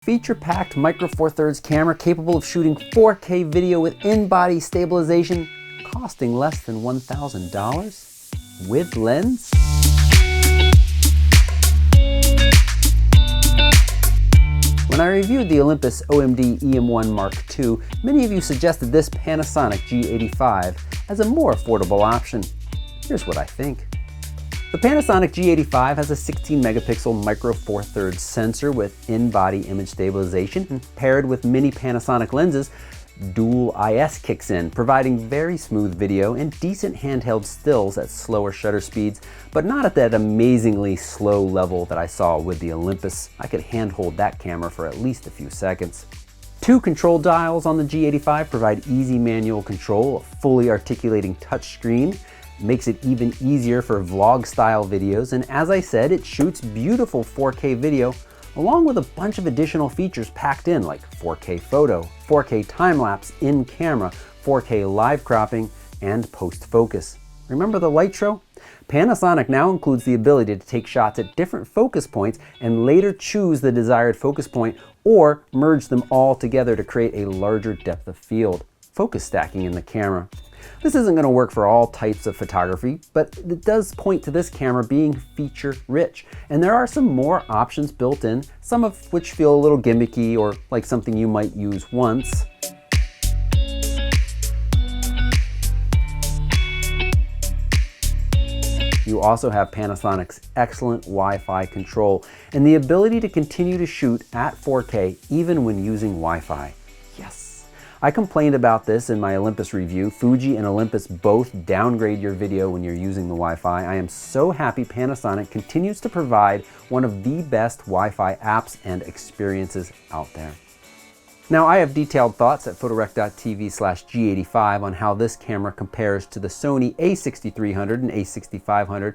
Feature-packed micro four thirds camera capable of shooting 4K video with in-body stabilization, costing less than $1,000 with lens. When I reviewed the Olympus OMD EM1 Mark II, many of you suggested this Panasonic G85 as a more affordable option. Here's what I think. The Panasonic G85 has a 16 megapixel micro four thirds sensor with in-body image stabilization, and paired with mini Panasonic lenses, dual IS kicks in, providing very smooth video and decent handheld stills at slower shutter speeds, but not at that amazingly slow level that I saw with the Olympus. I could handhold that camera for at least a few seconds. Two control dials on the G85 provide easy manual control, a fully articulating touchscreen, makes it even easier for vlog style videos, and as I said, it shoots beautiful 4K video along with a bunch of additional features packed in, like 4K photo, 4K time-lapse in camera, 4K live cropping, and post-focus. Remember the Lytro? Panasonic now includes the ability to take shots at different focus points and later choose the desired focus point or merge them all together to create a larger depth of field. Focus stacking in the camera. This isn't going to work for all types of photography, but it does point to this camera being feature rich. And there are some more options built in, some of which feel a little gimmicky or like something you might use once. You also have Panasonic's excellent Wi-Fi control and the ability to continue to shoot at 4K even when using Wi-Fi. Yes. I complained about this in my Olympus review. Fuji and Olympus both downgrade your video when you're using the Wi-Fi. I am so happy Panasonic continues to provide one of the best Wi-Fi apps and experiences out there. Now, I have detailed thoughts at photorec.tv/G85 on how this camera compares to the Sony a6300 and a6500,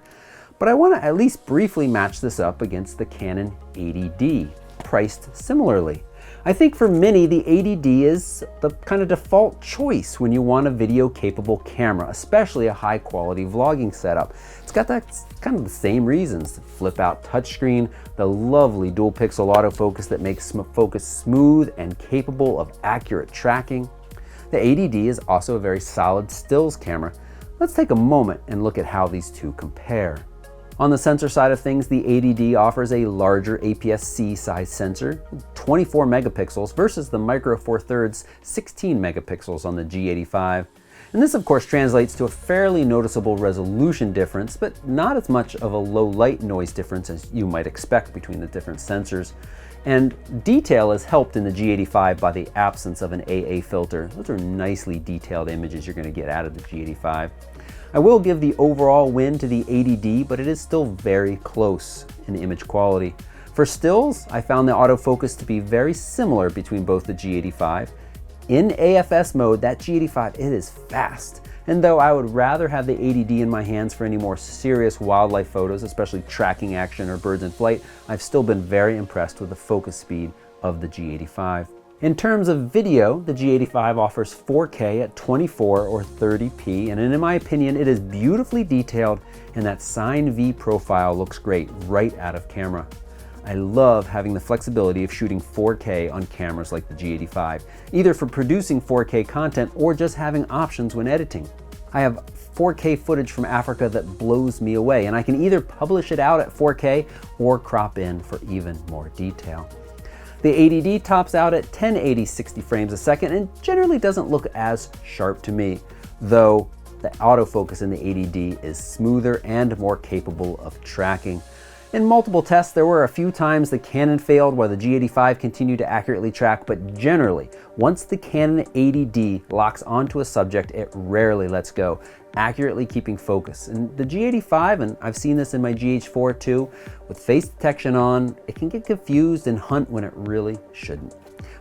but I want to at least briefly match this up against the Canon 80D, priced similarly. I think for many, the 80D is the kind of default choice when you want a video-capable camera, especially a high-quality vlogging setup. It's got that kind of the same reasons: the flip-out touchscreen, the lovely dual-pixel autofocus that makes focus smooth and capable of accurate tracking. The 80D is also a very solid stills camera. Let's take a moment and look at how these two compare. On the sensor side of things, the 80D offers a larger APS-C size sensor, 24 megapixels, versus the micro four thirds 16 megapixels on the G85. And this of course translates to a fairly noticeable resolution difference, but not as much of a low light noise difference as you might expect between the different sensors. And detail is helped in the G85 by the absence of an AA filter. Those are nicely detailed images you're going to get out of the G85. I will give the overall win to the 80D, but it is still very close in image quality. For stills, I found the autofocus to be very similar between both the G85. In AFS mode, that G85, it is fast. And though I would rather have the 80D in my hands for any more serious wildlife photos, especially tracking action or birds in flight, I've still been very impressed with the focus speed of the G85. In terms of video, the G85 offers 4K at 24 or 30p, and in my opinion, it is beautifully detailed, and that Sine V profile looks great right out of camera. I love having the flexibility of shooting 4K on cameras like the G85, either for producing 4K content or just having options when editing. I have 4K footage from Africa that blows me away, and I can either publish it out at 4K or crop in for even more detail. The 80D tops out at 1080 60 frames a second and generally doesn't look as sharp to me, though the autofocus in the 80D is smoother and more capable of tracking. In multiple tests, there were a few times the Canon failed while the G85 continued to accurately track, but generally, once the Canon 80D locks onto a subject, it rarely lets go, accurately keeping focus. And the G85, and I've seen this in my GH4 too, with face detection on, it can get confused and hunt when it really shouldn't.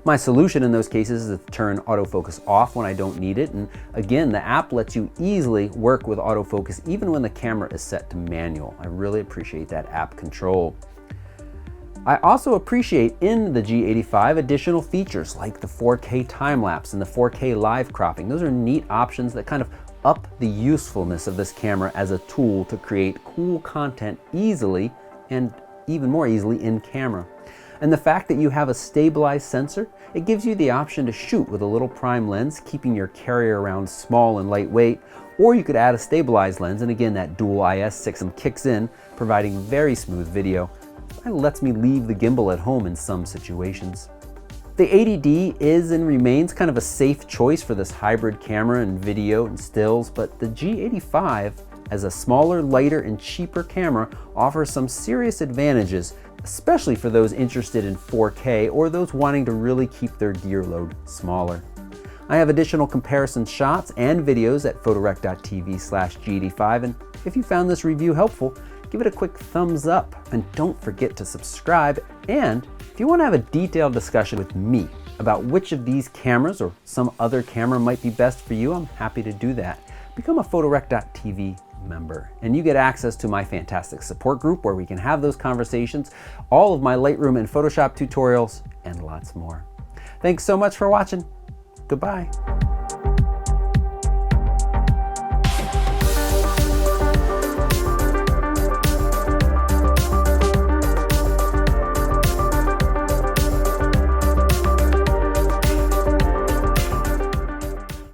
My solution in those cases is to turn autofocus off when I don't need it, and again, the app lets you easily work with autofocus even when the camera is set to manual. I really appreciate that app control. I also appreciate in the G85 additional features like the 4K time-lapse and the 4K live cropping. Those are neat options that kind of up the usefulness of this camera as a tool to create cool content easily and even more easily in camera. And the fact that you have a stabilized sensor, it gives you the option to shoot with a little prime lens, keeping your carrier around small and lightweight, or you could add a stabilized lens, and again that dual IS system kicks in, providing very smooth video and lets me leave the gimbal at home in some situations. The 80D is and remains kind of a safe choice for this hybrid camera and video and stills, but the G85, as a smaller, lighter, and cheaper camera, offers some serious advantages, especially for those interested in 4K or those wanting to really keep their gear load smaller. I have additional comparison shots and videos at photorec.tv/G85, and if you found this review helpful, give it a quick thumbs up and don't forget to subscribe. And if you want to have a detailed discussion with me about which of these cameras or some other camera might be best for you, I'm happy to do that. Become a photorec.tv member and you get access to my fantastic support group where we can have those conversations, all of my Lightroom and Photoshop tutorials, and lots more. Thanks so much for watching. Goodbye.